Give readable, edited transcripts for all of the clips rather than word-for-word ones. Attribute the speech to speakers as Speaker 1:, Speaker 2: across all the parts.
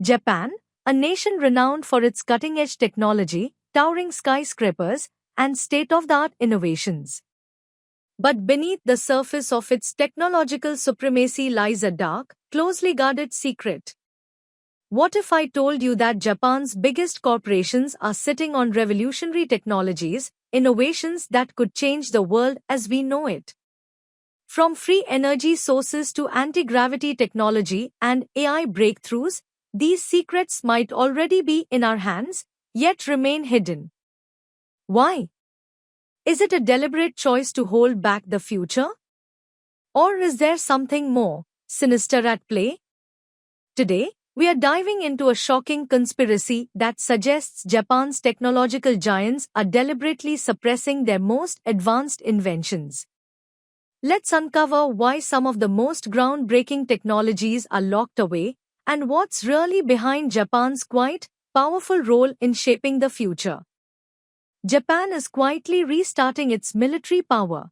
Speaker 1: Japan, a nation renowned for its cutting-edge technology, towering skyscrapers, and state-of-the-art innovations. But beneath the surface of its technological supremacy lies a dark, closely guarded secret. What if I told you that Japan's biggest corporations are sitting on revolutionary technologies, innovations that could change the world as we know it? From free energy sources to anti-gravity technology and AI breakthroughs, these secrets might already be in our hands, yet remain hidden. Why? Is it a deliberate choice to hold back the future? Or is there something more sinister at play? Today, we are diving into a shocking conspiracy that suggests Japan's technological giants are deliberately suppressing their most advanced inventions. Let's uncover why some of the most groundbreaking technologies are locked away and what's really behind Japan's quite powerful role in shaping the future. Japan is quietly restarting its military power.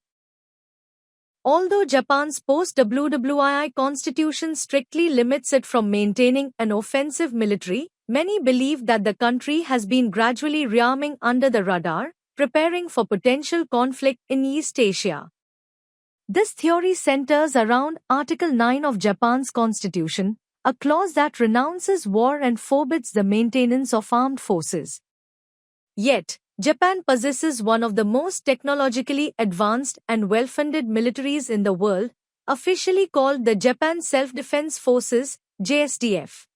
Speaker 1: Although Japan's post-WWII constitution strictly limits it from maintaining an offensive military, many believe that the country has been gradually rearming under the radar, preparing for potential conflict in East Asia. This theory centers around Article 9 of Japan's constitution, a clause that renounces war and forbids the maintenance of armed forces. Yet, Japan possesses one of the most technologically advanced and well-funded militaries in the world, officially called the Japan Self-Defense Forces, JSDF.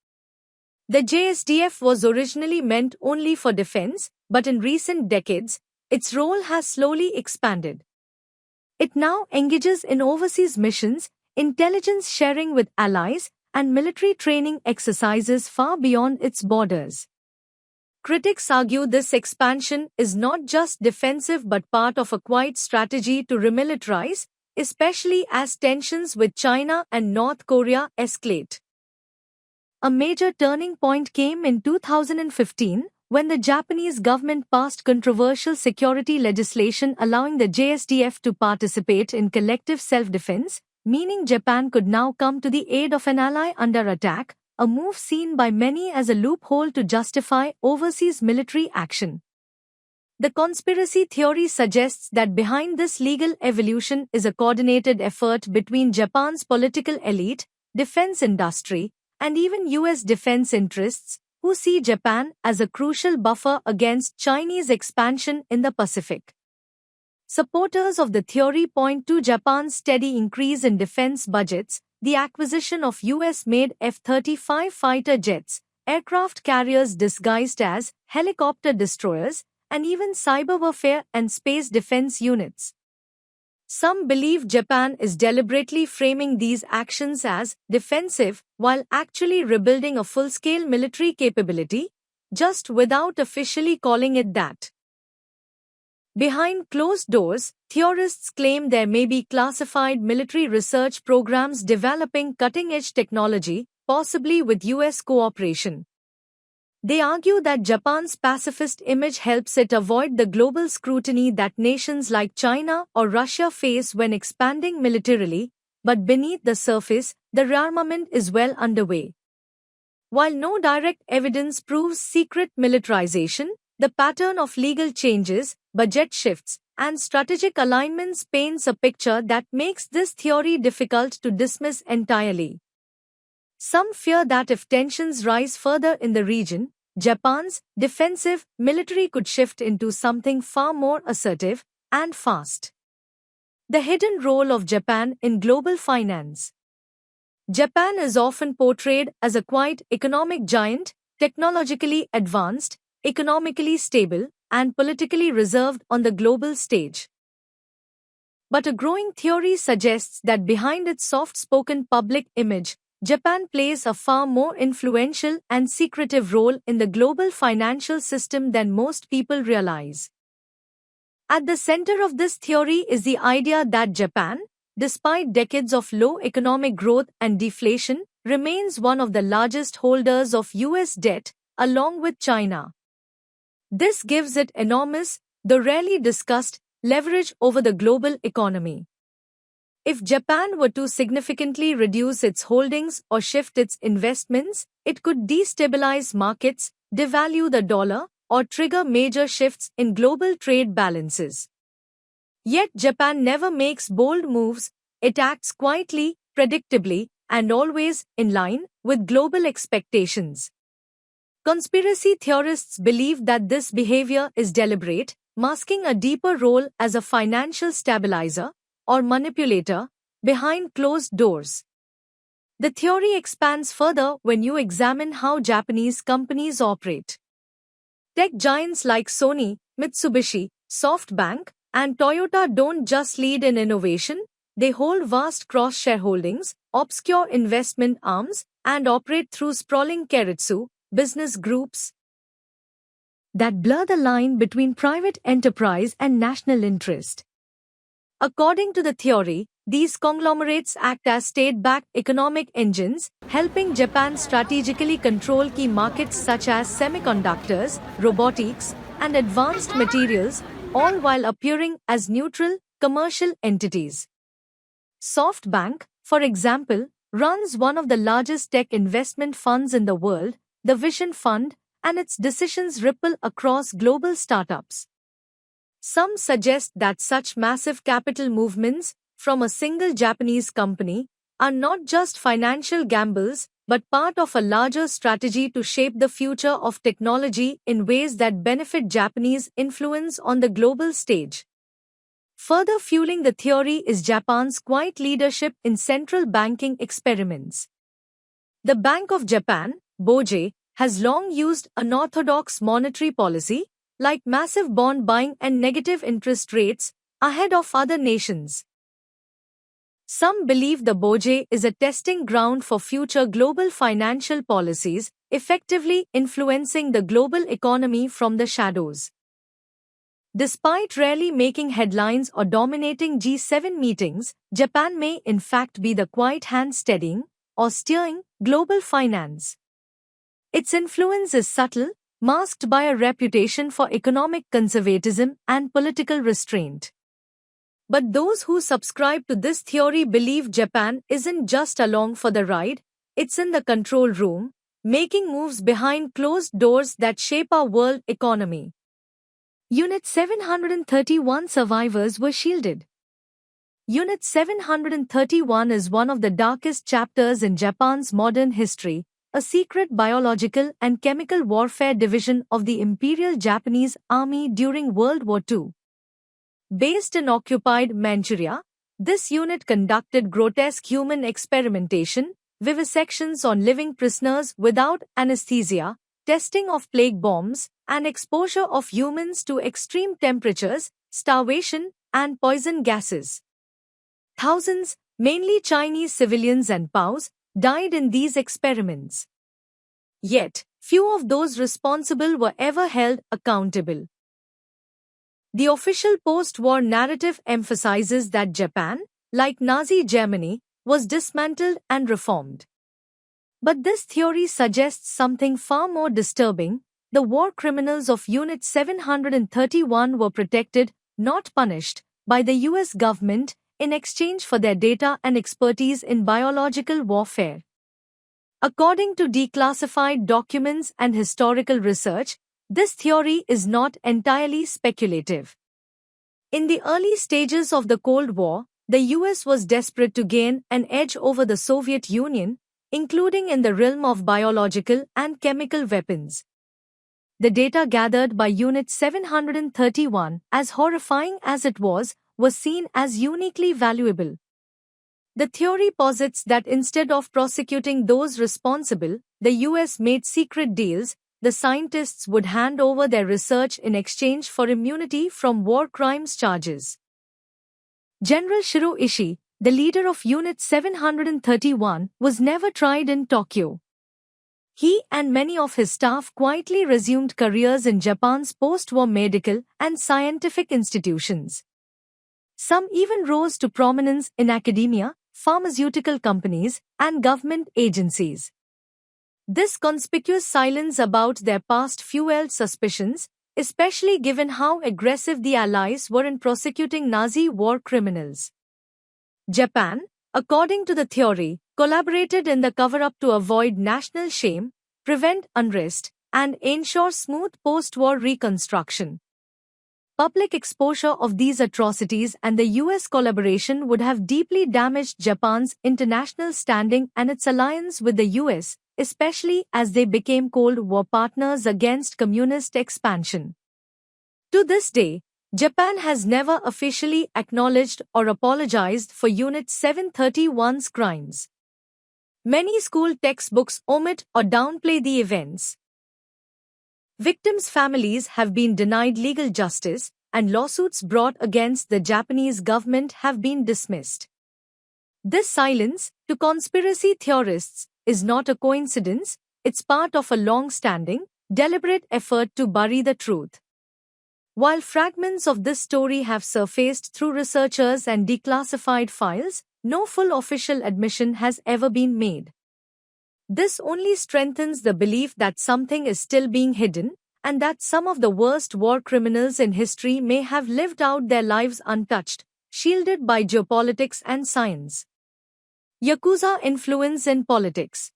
Speaker 1: The JSDF was originally meant only for defense, but in recent decades, its role has slowly expanded. It now engages in overseas missions, intelligence sharing with allies, and military training exercises far beyond its borders. Critics argue this expansion is not just defensive but part of a quiet strategy to remilitarize, especially as tensions with China and North Korea escalate. A major turning point came in 2015 when the Japanese government passed controversial security legislation allowing the JSDF to participate in collective self-defense, meaning Japan could now come to the aid of an ally under attack, a move seen by many as a loophole to justify overseas military action. The conspiracy theory suggests that behind this legal evolution is a coordinated effort between Japan's political elite, defense industry, and even US defense interests, who see Japan as a crucial buffer against Chinese expansion in the Pacific. Supporters of the theory point to Japan's steady increase in defense budgets, the acquisition of US-made F-35 fighter jets, aircraft carriers disguised as helicopter destroyers, and even cyber warfare and space defense units. Some believe Japan is deliberately framing these actions as defensive while actually rebuilding a full-scale military capability, just without officially calling it that. Behind closed doors, theorists claim there may be classified military research programs developing cutting-edge technology, possibly with US cooperation. They argue that Japan's pacifist image helps it avoid the global scrutiny that nations like China or Russia face when expanding militarily, but beneath the surface, the rearmament is well underway. While no direct evidence proves secret militarization, the pattern of legal changes, budget shifts, and strategic alignments paints a picture that makes this theory difficult to dismiss entirely. Some fear that if tensions rise further in the region, Japan's defensive military could shift into something far more assertive and fast. The hidden role of Japan in global finance. Japan is often portrayed as a quiet economic giant, technologically advanced, economically stable, and politically reserved on the global stage. But a growing theory suggests that behind its soft-spoken public image, Japan plays a far more influential and secretive role in the global financial system than most people realize. At the center of this theory is the idea that Japan, despite decades of low economic growth and deflation, remains one of the largest holders of US debt, along with China. This gives it enormous, though rarely discussed, leverage over the global economy. If Japan were to significantly reduce its holdings or shift its investments, it could destabilize markets, devalue the dollar, or trigger major shifts in global trade balances. Yet Japan never makes bold moves, it acts quietly, predictably, and always in line with global expectations. Conspiracy theorists believe that this behavior is deliberate, masking a deeper role as a financial stabilizer or manipulator behind closed doors. The theory expands further when you examine how Japanese companies operate. Tech giants like Sony, Mitsubishi, SoftBank, and Toyota don't just lead in innovation, they hold vast cross-shareholdings, obscure investment arms, and operate through sprawling keiretsu business groups that blur the line between private enterprise and national interest. According to the theory, these conglomerates act as state-backed economic engines, helping Japan strategically control key markets such as semiconductors, robotics, and advanced materials, all while appearing as neutral, commercial entities. SoftBank, for example, runs one of the largest tech investment funds in the world, the Vision Fund, and its decisions ripple across global startups. Some suggest that such massive capital movements from a single Japanese company are not just financial gambles but part of a larger strategy to shape the future of technology in ways that benefit Japanese influence on the global stage. Further fueling the theory is Japan's quiet leadership in central banking experiments. The Bank of Japan, BOJ, has long used unorthodox monetary policy, like massive bond buying and negative interest rates, ahead of other nations. Some believe the BOJ is a testing ground for future global financial policies, effectively influencing the global economy from the shadows. Despite rarely making headlines or dominating G7 meetings, Japan may in fact be the quiet hand steadying or steering global finance. Its influence is subtle, masked by a reputation for economic conservatism and political restraint. But those who subscribe to this theory believe Japan isn't just along for the ride, it's in the control room, making moves behind closed doors that shape our world economy. Unit 731 survivors were shielded. Unit 731 is one of the darkest chapters in Japan's modern history, a secret biological and chemical warfare division of the Imperial Japanese Army during World War II. Based in occupied Manchuria, this unit conducted grotesque human experimentation, vivisections on living prisoners without anesthesia, testing of plague bombs, and exposure of humans to extreme temperatures, starvation, and poison gases. Thousands, mainly Chinese civilians and POWs, died in these experiments. Yet, few of those responsible were ever held accountable. The official post-war narrative emphasizes that Japan, like Nazi Germany, was dismantled and reformed. But this theory suggests something far more disturbing. The war criminals of Unit 731 were protected, not punished, by the US government in exchange for their data and expertise in biological warfare. According to declassified documents and historical research, this theory is not entirely speculative. In the early stages of the Cold War, the US was desperate to gain an edge over the Soviet Union, including in the realm of biological and chemical weapons. The data gathered by Unit 731, as horrifying as it was seen as uniquely valuable. The theory posits that instead of prosecuting those responsible, the US made secret deals. The scientists would hand over their research in exchange for immunity from war crimes charges. General Shiro Ishii, the leader of Unit 731, was never tried in Tokyo. He and many of his staff quietly resumed careers in Japan's post-war medical and scientific institutions. Some even rose to prominence in academia, pharmaceutical companies, and government agencies. This conspicuous silence about their past fueled suspicions, especially given how aggressive the Allies were in prosecuting Nazi war criminals. Japan, according to the theory, collaborated in the cover-up to avoid national shame, prevent unrest, and ensure smooth post-war reconstruction. Public exposure of these atrocities and the US collaboration would have deeply damaged Japan's international standing and its alliance with the US, especially as they became Cold War partners against communist expansion. To this day, Japan has never officially acknowledged or apologized for Unit 731's crimes. Many school textbooks omit or downplay the events. Victims' families have been denied legal justice, and lawsuits brought against the Japanese government have been dismissed. This silence, to conspiracy theorists, is not a coincidence, it's part of a long-standing, deliberate effort to bury the truth. While fragments of this story have surfaced through researchers and declassified files, no full official admission has ever been made. This only strengthens the belief that something is still being hidden, and that some of the worst war criminals in history may have lived out their lives untouched, shielded by geopolitics and science. Yakuza influence in politics.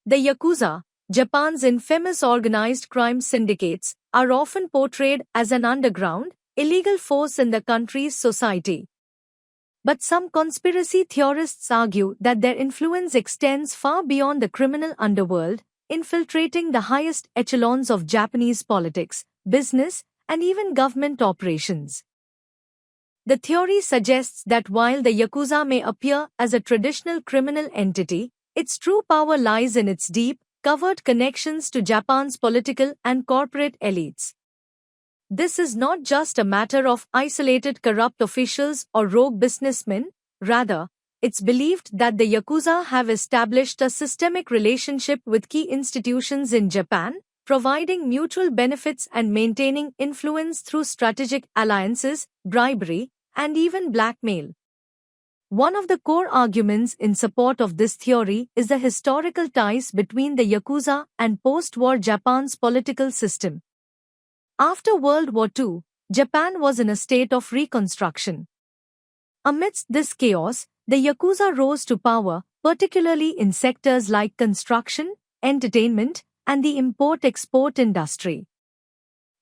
Speaker 1: The Yakuza, Japan's infamous organized crime syndicates, are often portrayed as an underground, illegal force in the country's society. But some conspiracy theorists argue that their influence extends far beyond the criminal underworld, infiltrating the highest echelons of Japanese politics, business, and even government operations. The theory suggests that while the Yakuza may appear as a traditional criminal entity, its true power lies in its deep, covert connections to Japan's political and corporate elites. This is not just a matter of isolated corrupt officials or rogue businessmen, rather, it's believed that the Yakuza have established a systemic relationship with key institutions in Japan, providing mutual benefits and maintaining influence through strategic alliances, bribery, and even blackmail. One of the core arguments in support of this theory is the historical ties between the Yakuza and post-war Japan's political system. After World War II, Japan was in a state of reconstruction. Amidst this chaos, the Yakuza rose to power, particularly in sectors like construction, entertainment, and the import-export industry.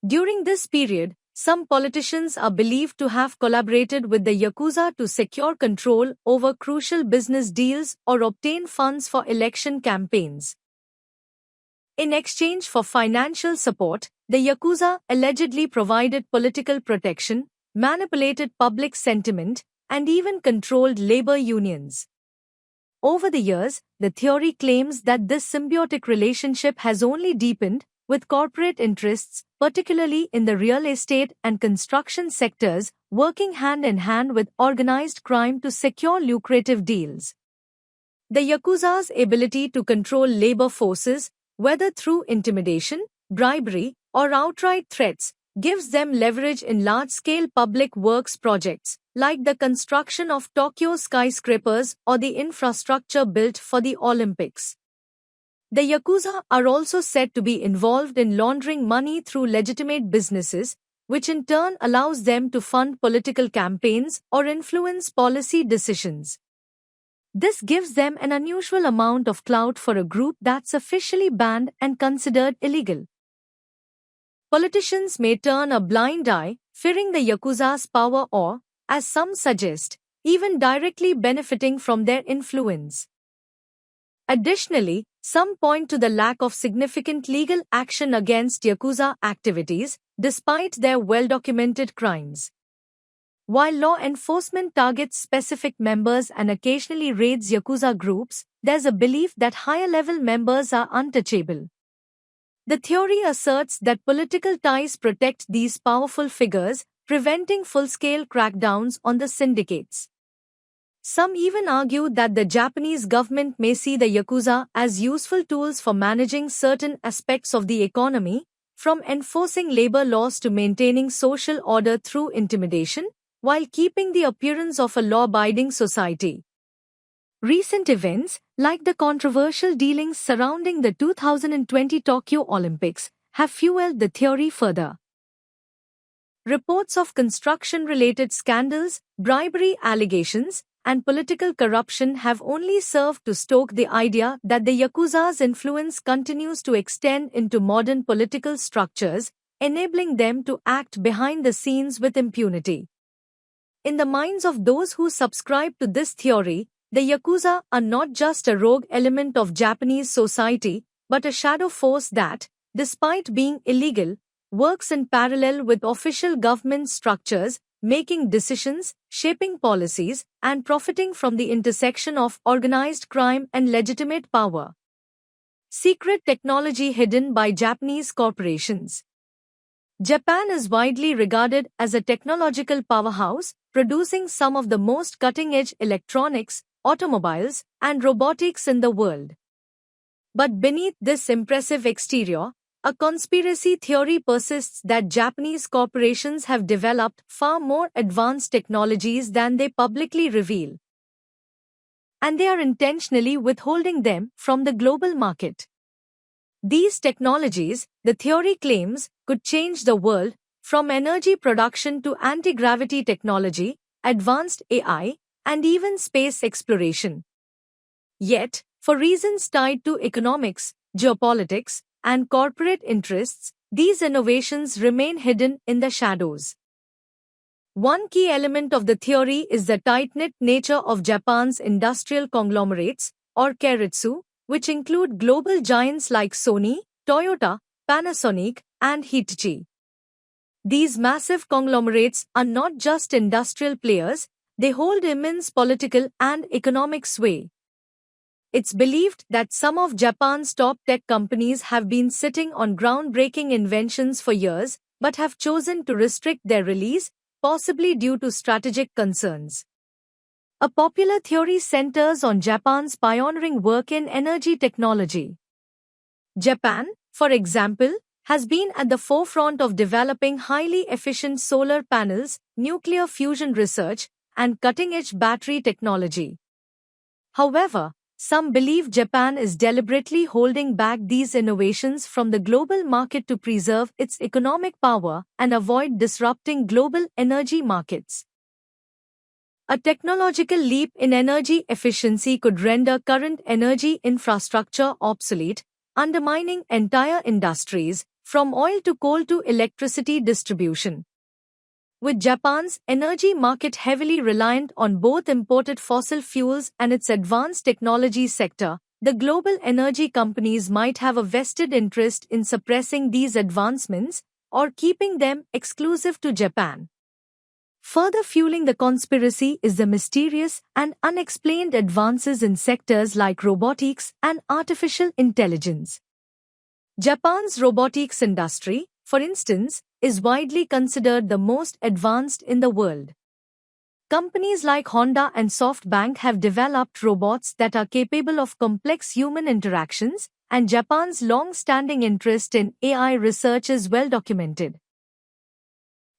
Speaker 1: During this period, some politicians are believed to have collaborated with the Yakuza to secure control over crucial business deals or obtain funds for election campaigns. In exchange for financial support, the Yakuza allegedly provided political protection, manipulated public sentiment, and even controlled labor unions. Over the years, the theory claims that this symbiotic relationship has only deepened, with corporate interests, particularly in the real estate and construction sectors, working hand in hand with organized crime to secure lucrative deals. The Yakuza's ability to control labor forces, whether through intimidation, bribery, or outright threats, gives them leverage in large-scale public works projects, like the construction of Tokyo skyscrapers or the infrastructure built for the Olympics. The Yakuza are also said to be involved in laundering money through legitimate businesses, which in turn allows them to fund political campaigns or influence policy decisions. This gives them an unusual amount of clout for a group that's officially banned and considered illegal. Politicians may turn a blind eye, fearing the Yakuza's power or, as some suggest, even directly benefiting from their influence. Additionally, some point to the lack of significant legal action against Yakuza activities, despite their well-documented crimes. While law enforcement targets specific members and occasionally raids Yakuza groups, there's a belief that higher-level members are untouchable. The theory asserts that political ties protect these powerful figures, preventing full-scale crackdowns on the syndicates. Some even argue that the Japanese government may see the Yakuza as useful tools for managing certain aspects of the economy, from enforcing labor laws to maintaining social order through intimidation, while keeping the appearance of a law-abiding society. Recent events, like the controversial dealings surrounding the 2020 Tokyo Olympics, have fueled the theory further. Reports of construction-related scandals, bribery allegations, and political corruption have only served to stoke the idea that the Yakuza's influence continues to extend into modern political structures, enabling them to act behind the scenes with impunity. In the minds of those who subscribe to this theory, the Yakuza are not just a rogue element of Japanese society, but a shadow force that, despite being illegal, works in parallel with official government structures, making decisions, shaping policies, and profiting from the intersection of organized crime and legitimate power. Secret technology hidden by Japanese corporations. Japan is widely regarded as a technological powerhouse, producing some of the most cutting-edge electronics, automobiles, and robotics in the world. But beneath this impressive exterior, a conspiracy theory persists that Japanese corporations have developed far more advanced technologies than they publicly reveal, and they are intentionally withholding them from the global market. These technologies, the theory claims, could change the world, from energy production to anti-gravity technology, advanced AI, and even space exploration. Yet, for reasons tied to economics, geopolitics, and corporate interests, these innovations remain hidden in the shadows. One key element of the theory is the tight-knit nature of Japan's industrial conglomerates, or keiretsu, which include global giants like Sony, Toyota, Panasonic, and Hitachi. These massive conglomerates are not just industrial players, they hold immense political and economic sway. It's believed that some of Japan's top tech companies have been sitting on groundbreaking inventions for years, but have chosen to restrict their release, possibly due to strategic concerns. A popular theory centers on Japan's pioneering work in energy technology. Japan, for example, has been at the forefront of developing highly efficient solar panels, nuclear fusion research, and cutting-edge battery technology. However, some believe Japan is deliberately holding back these innovations from the global market to preserve its economic power and avoid disrupting global energy markets. A technological leap in energy efficiency could render current energy infrastructure obsolete, undermining entire industries, from oil to coal to electricity distribution. With Japan's energy market heavily reliant on both imported fossil fuels and its advanced technology sector, the global energy companies might have a vested interest in suppressing these advancements or keeping them exclusive to Japan. Further fueling the conspiracy is the mysterious and unexplained advances in sectors like robotics and artificial intelligence. Japan's robotics industry, for instance, is widely considered the most advanced in the world. Companies like Honda and SoftBank have developed robots that are capable of complex human interactions, and Japan's long-standing interest in AI research is well documented.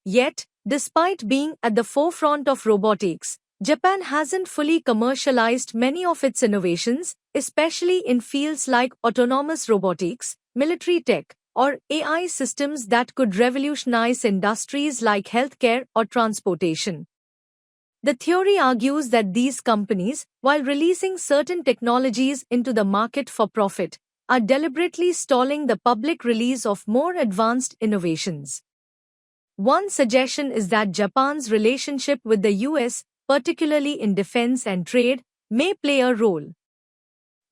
Speaker 1: Yet, despite being at the forefront of robotics, Japan hasn't fully commercialized many of its innovations, especially in fields like autonomous robotics, military tech, or AI systems that could revolutionize industries like healthcare or transportation. The theory argues that these companies, while releasing certain technologies into the market for profit, are deliberately stalling the public release of more advanced innovations. One suggestion is that Japan's relationship with the US, particularly in defense and trade, may play a role.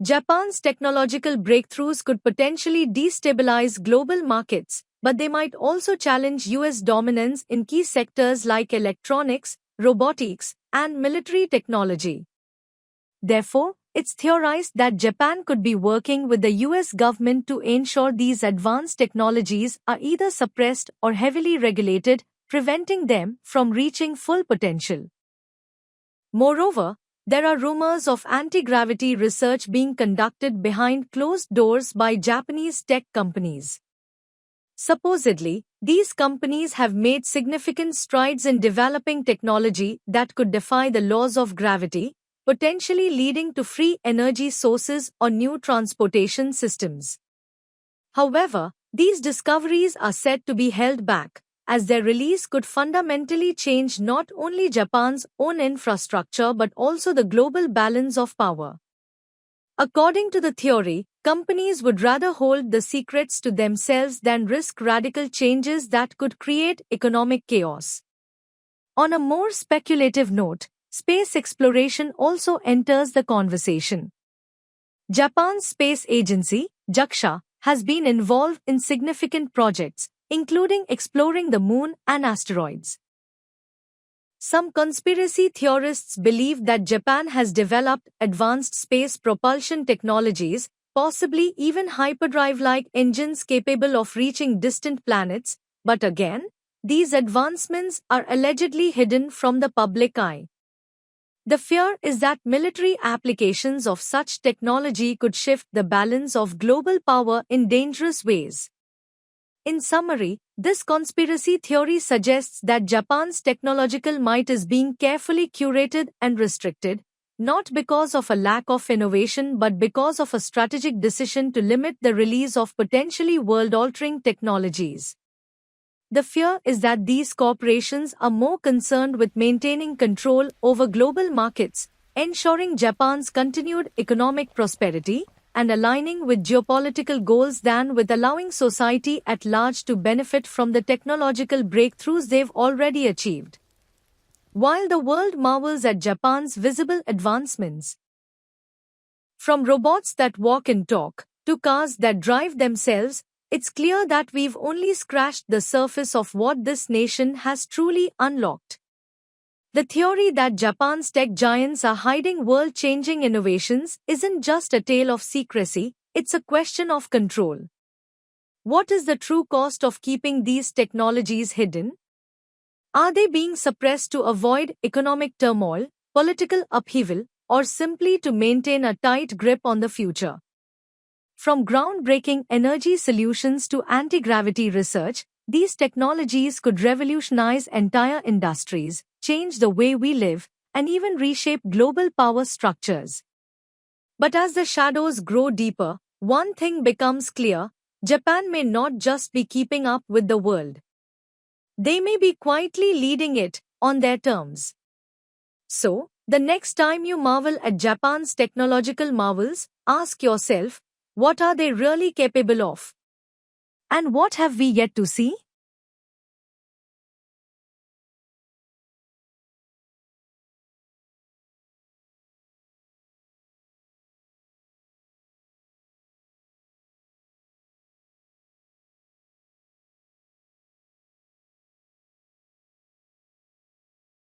Speaker 1: Japan's technological breakthroughs could potentially destabilize global markets, but they might also challenge US dominance in key sectors like electronics, robotics, and military technology. Therefore, it's theorized that Japan could be working with the US government to ensure these advanced technologies are either suppressed or heavily regulated, preventing them from reaching full potential. Moreover, there are rumors of anti-gravity research being conducted behind closed doors by Japanese tech companies. Supposedly, these companies have made significant strides in developing technology that could defy the laws of gravity, potentially leading to free energy sources or new transportation systems. However, these discoveries are said to be held back, as their release could fundamentally change not only Japan's own infrastructure but also the global balance of power. According to the theory, companies would rather hold the secrets to themselves than risk radical changes that could create economic chaos. On a more speculative note, space exploration also enters the conversation. Japan's space agency, JAXA, has been involved in significant projects, including exploring the moon and asteroids. Some conspiracy theorists believe that Japan has developed advanced space propulsion technologies, possibly even hyperdrive-like engines capable of reaching distant planets, but again, these advancements are allegedly hidden from the public eye. The fear is that military applications of such technology could shift the balance of global power in dangerous ways. In summary, this conspiracy theory suggests that Japan's technological might is being carefully curated and restricted, not because of a lack of innovation but because of a strategic decision to limit the release of potentially world-altering technologies. The fear is that these corporations are more concerned with maintaining control over global markets, ensuring Japan's continued economic prosperity, and aligning with geopolitical goals than with allowing society at large to benefit from the technological breakthroughs they've already achieved. While the world marvels at Japan's visible advancements, from robots that walk and talk to cars that drive themselves, it's clear that we've only scratched the surface of what this nation has truly unlocked. The theory that Japan's tech giants are hiding world-changing innovations isn't just a tale of secrecy, it's a question of control. What is the true cost of keeping these technologies hidden? Are they being suppressed to avoid economic turmoil, political upheaval, or simply to maintain a tight grip on the future? From groundbreaking energy solutions to anti-gravity research, these technologies could revolutionize entire industries, change the way we live, and even reshape global power structures. But as the shadows grow deeper, one thing becomes clear: Japan may not just be keeping up with the world. They may be quietly leading it on their terms. So, the next time you marvel at Japan's technological marvels, ask yourself, what are they really capable of? And what have we yet to see?